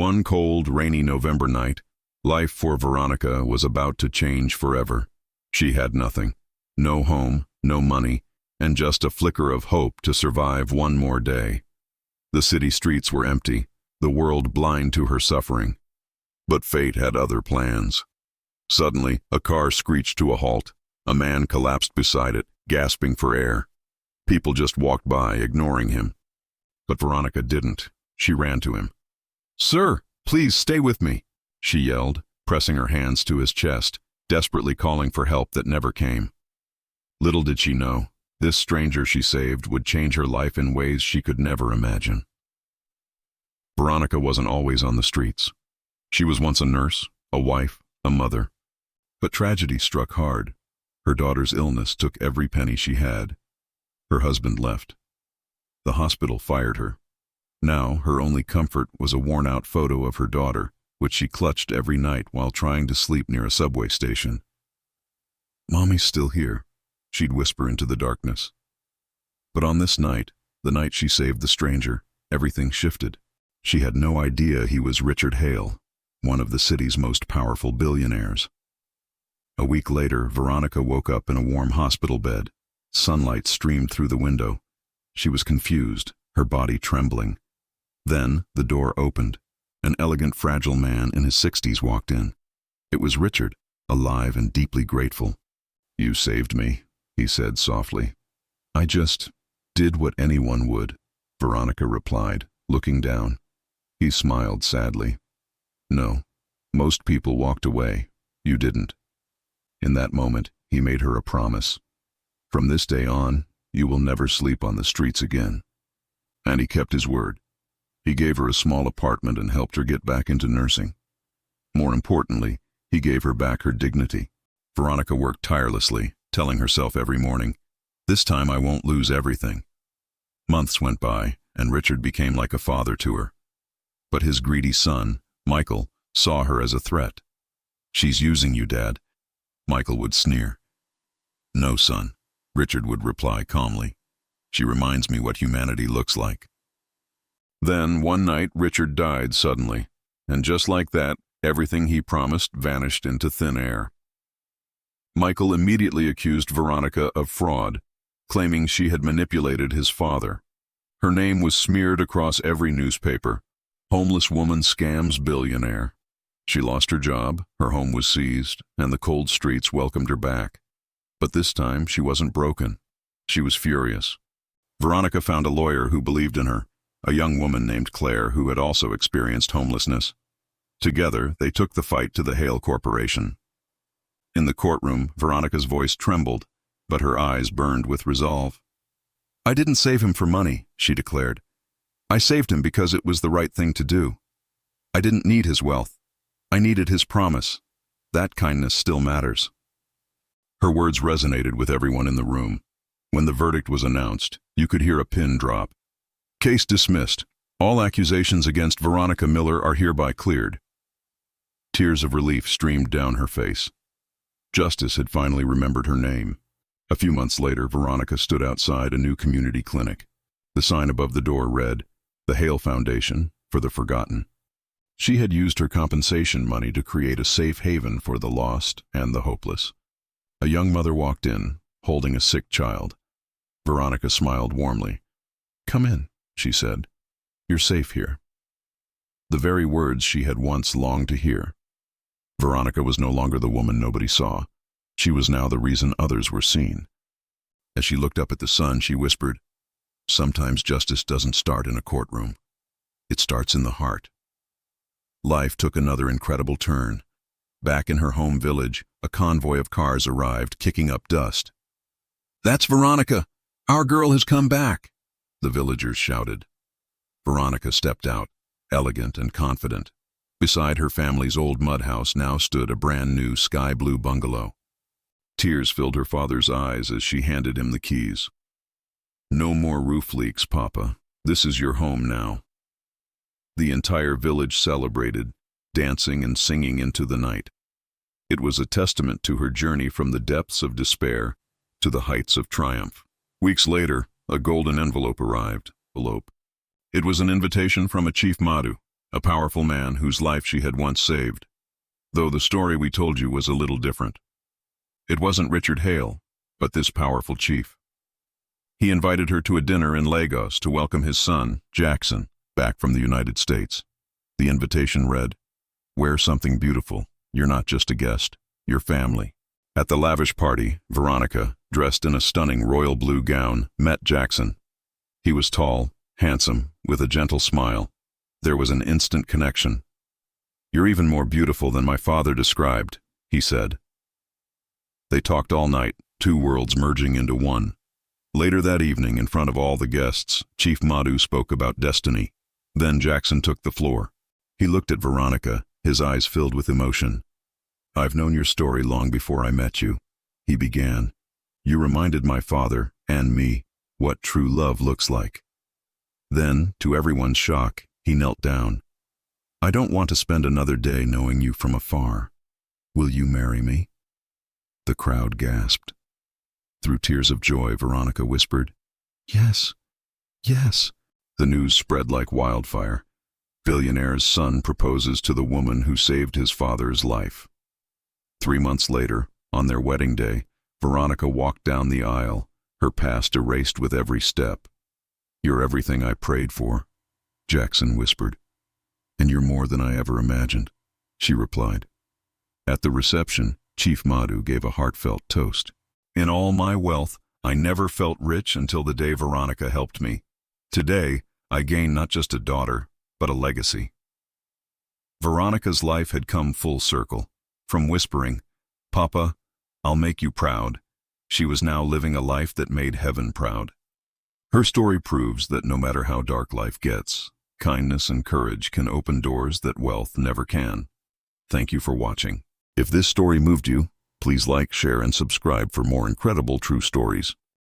One cold, rainy November night, life for Veronica was about to change forever. She had nothing. No home, no money, and just a flicker of hope to survive one more day. The city streets were empty, the world blind to her suffering. But fate had other plans. Suddenly, a car screeched to a halt. A man collapsed beside it, gasping for air. People just walked by, ignoring him. But Veronica didn't. She ran to him. "Sir, please stay with me," she yelled, pressing her hands to his chest, desperately calling for help that never came. Little did she know, this stranger she saved would change her life in ways she could never imagine. Veronica wasn't always on the streets. She was once a nurse, a wife, a mother. But tragedy struck hard. Her daughter's illness took every penny she had. Her husband left. The hospital fired her. Now, her only comfort was a worn-out photo of her daughter, which she clutched every night while trying to sleep near a subway station. "Mommy's still here," she'd whisper into the darkness. But on this night, the night she saved the stranger, everything shifted. She had no idea he was Richard Hale, one of the city's most powerful billionaires. A week later, Veronica woke up in a warm hospital bed. Sunlight streamed through the window. She was confused, her body trembling. Then, the door opened. An elegant, fragile man in his 60s walked in. It was Richard, alive and deeply grateful. "You saved me," he said softly. "I just did what anyone would," Veronica replied, looking down. He smiled sadly. "No, most people walked away. You didn't." In that moment, he made her a promise. "From this day on, you will never sleep on the streets again." And he kept his word. He gave her a small apartment and helped her get back into nursing. More importantly, he gave her back her dignity. Veronica worked tirelessly, telling herself every morning, "This time I won't lose everything." Months went by, and Richard became like a father to her. But his greedy son, Michael, saw her as a threat. "She's using you, Dad," Michael would sneer. "No, son," Richard would reply calmly. "She reminds me what humanity looks like." Then, one night, Richard died suddenly, and just like that, everything he promised vanished into thin air. Michael immediately accused Veronica of fraud, claiming she had manipulated his father. Her name was smeared across every newspaper. "Homeless woman scams billionaire." She lost her job, her home was seized, and the cold streets welcomed her back. But this time, she wasn't broken. She was furious. Veronica found a lawyer who believed in her, a young woman named Claire who had also experienced homelessness. Together, they took the fight to the Hale Corporation. In the courtroom, Veronica's voice trembled, but her eyes burned with resolve. "I didn't save him for money," she declared. "I saved him because it was the right thing to do. I didn't need his wealth. I needed his promise. That kindness still matters." Her words resonated with everyone in the room. When the verdict was announced, you could hear a pin drop. "Case dismissed. All accusations against Veronica Miller are hereby cleared." Tears of relief streamed down her face. Justice had finally remembered her name. A few months later, Veronica stood outside a new community clinic. The sign above the door read, "The Hale Foundation for the Forgotten." She had used her compensation money to create a safe haven for the lost and the hopeless. A young mother walked in, holding a sick child. Veronica smiled warmly. "Come in," she said. "You're safe here." The very words she had once longed to hear. Veronica was no longer the woman nobody saw. She was now the reason others were seen. As she looked up at the sun, she whispered, "Sometimes justice doesn't start in a courtroom. It starts in the heart." Life took another incredible turn. Back in her home village, a convoy of cars arrived, kicking up dust. "That's Veronica! Our girl has come back!" the villagers shouted. Veronica stepped out, elegant and confident. Beside her family's old mud house now stood a brand-new sky-blue bungalow. Tears filled her father's eyes as she handed him the keys. "No more roof leaks, Papa. This is your home now." The entire village celebrated, dancing and singing into the night. It was a testament to her journey from the depths of despair to the heights of triumph. Weeks later, a golden envelope arrived. It was an invitation from a Chief Madhu, a powerful man whose life she had once saved. Though the story we told you was a little different. It wasn't Richard Hale, but this powerful chief. He invited her to a dinner in Lagos to welcome his son, Jackson, back from the United States. The invitation read, "Wear something beautiful. You're not just a guest, you're family." At the lavish party, Veronica, dressed in a stunning royal blue gown, met Jackson. He was tall, handsome, with a gentle smile. There was an instant connection. "You're even more beautiful than my father described," he said. They talked all night, two worlds merging into one. Later that evening, in front of all the guests, Chief Madhu spoke about destiny. Then Jackson took the floor. He looked at Veronica, his eyes filled with emotion. "I've known your story long before I met you," he began. "You reminded my father, and me, what true love looks like." Then, to everyone's shock, he knelt down. "I don't want to spend another day knowing you from afar. Will you marry me?" The crowd gasped. Through tears of joy, Veronica whispered, "Yes, yes." The news spread like wildfire. Billionaire's son proposes to the woman who saved his father's life. 3 months later, on their wedding day, Veronica walked down the aisle, her past erased with every step. "You're everything I prayed for," Jackson whispered. "And you're more than I ever imagined," she replied. At the reception, Chief Madhu gave a heartfelt toast. "In all my wealth, I never felt rich until the day Veronica helped me. Today, I gained not just a daughter, but a legacy." Veronica's life had come full circle. From whispering, "Papa, I'll make you proud," she was now living a life that made heaven proud. Her story proves that no matter how dark life gets, kindness and courage can open doors that wealth never can. Thank you for watching. If this story moved you, please like, share, and subscribe for more incredible true stories.